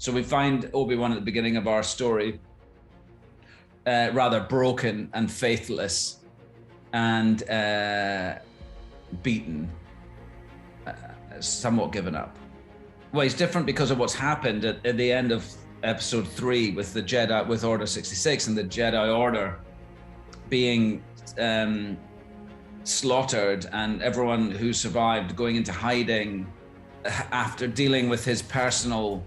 So we find Obi-Wan at the beginning of our story rather broken and faithless and beaten, somewhat given up. Well, he's different because of what's happened at the end of episode 3 with the Jedi, with Order 66 and the Jedi Order being slaughtered and everyone who survived going into hiding after dealing with his personal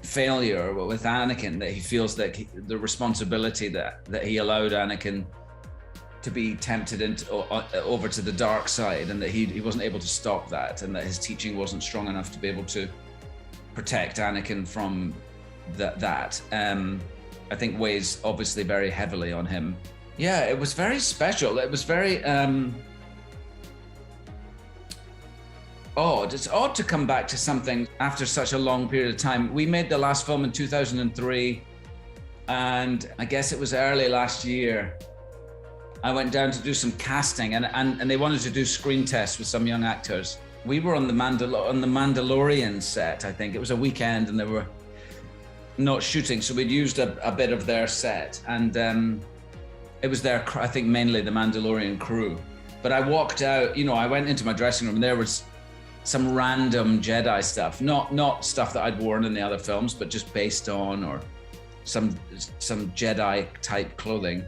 failure with Anakin, that he feels that the responsibility that he allowed Anakin to be tempted into over to the dark side, and that he wasn't able to stop that, and that his teaching wasn't strong enough to be able to protect Anakin from that. I think weighs obviously very heavily on him. Yeah, it was very special. It was very odd. It's odd to come back to something after such a long period of time. We made the last film in 2003, and I guess it was early last year. I went down to do some casting, and they wanted to do screen tests with some young actors. We were on the Mandalorian set, I think. It was a weekend, and they were not shooting, so we'd used a bit of their set, and it was their, I think, mainly the Mandalorian crew. But I walked out, I went into my dressing room, and there was some random Jedi stuff, not stuff that I'd worn in the other films, but just based on, or some Jedi type clothing.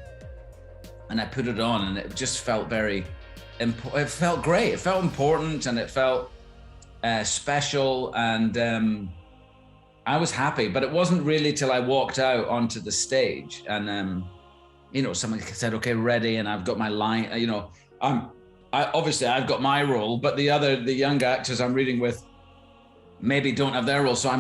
And I put it on, and it just felt it felt great. It felt important, and it felt special, and I was happy. But it wasn't really till I walked out onto the stage, and someone said, "Okay, ready," and I've got my line. Obviously I've got my role, but the young actors I'm reading with maybe don't have their role. So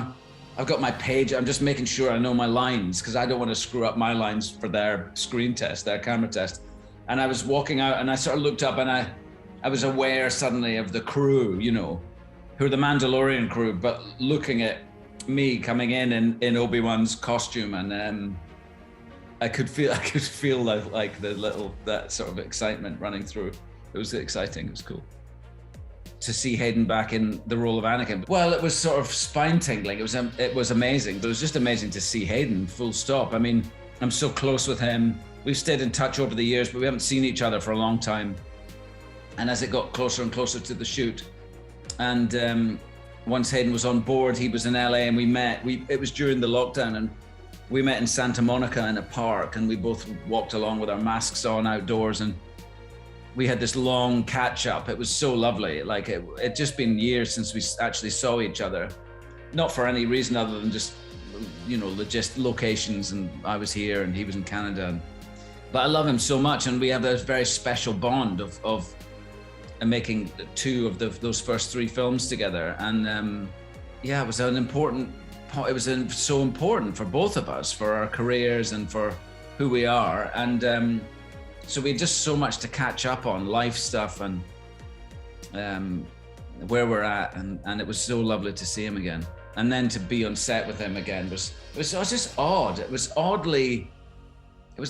I've got my page. I'm just making sure I know my lines, because I don't want to screw up my lines for their screen test, their camera test. And I was walking out, and I sort of looked up, and I was aware suddenly of the crew, who are the Mandalorian crew, but looking at me coming in Obi-Wan's costume, and I could feel like that sort of excitement running through. It was exciting. It was cool to see Hayden back in the role of Anakin. Well, it was sort of spine-tingling. It was amazing. But it was just amazing to see Hayden, full stop. I mean, I'm so close with him. We've stayed in touch over the years, but we haven't seen each other for a long time. And as it got closer and closer to the shoot, and once Hayden was on board, he was in LA, and we met. It was during the lockdown, and we met in Santa Monica in a park, and we both walked along with our masks on outdoors, and we had this long catch up. It was so lovely. Like it just been years since we actually saw each other, not for any reason other than just, just locations. And I was here and he was in Canada. But I love him so much, and we have a very special bond of making 2 of those first 3 films together. And it was an important. It was so important for both of us, for our careers and for who we are. And so we had just so much to catch up on, life stuff, and where we're at, and it was so lovely to see him again. And then to be on set with him again was just odd. It was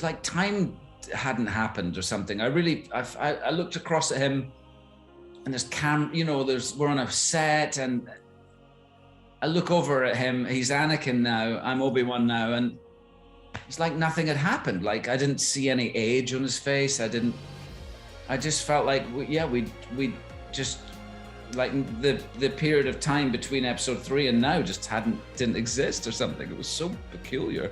like time hadn't happened or something. I looked across at him, and we're on a set, and I look over at him. He's Anakin now. I'm Obi-Wan now, and it's like nothing had happened. Like I didn't see any age on his face. I just felt like, we just, like the period of time between episode 3 and now just didn't exist or something. It was so peculiar.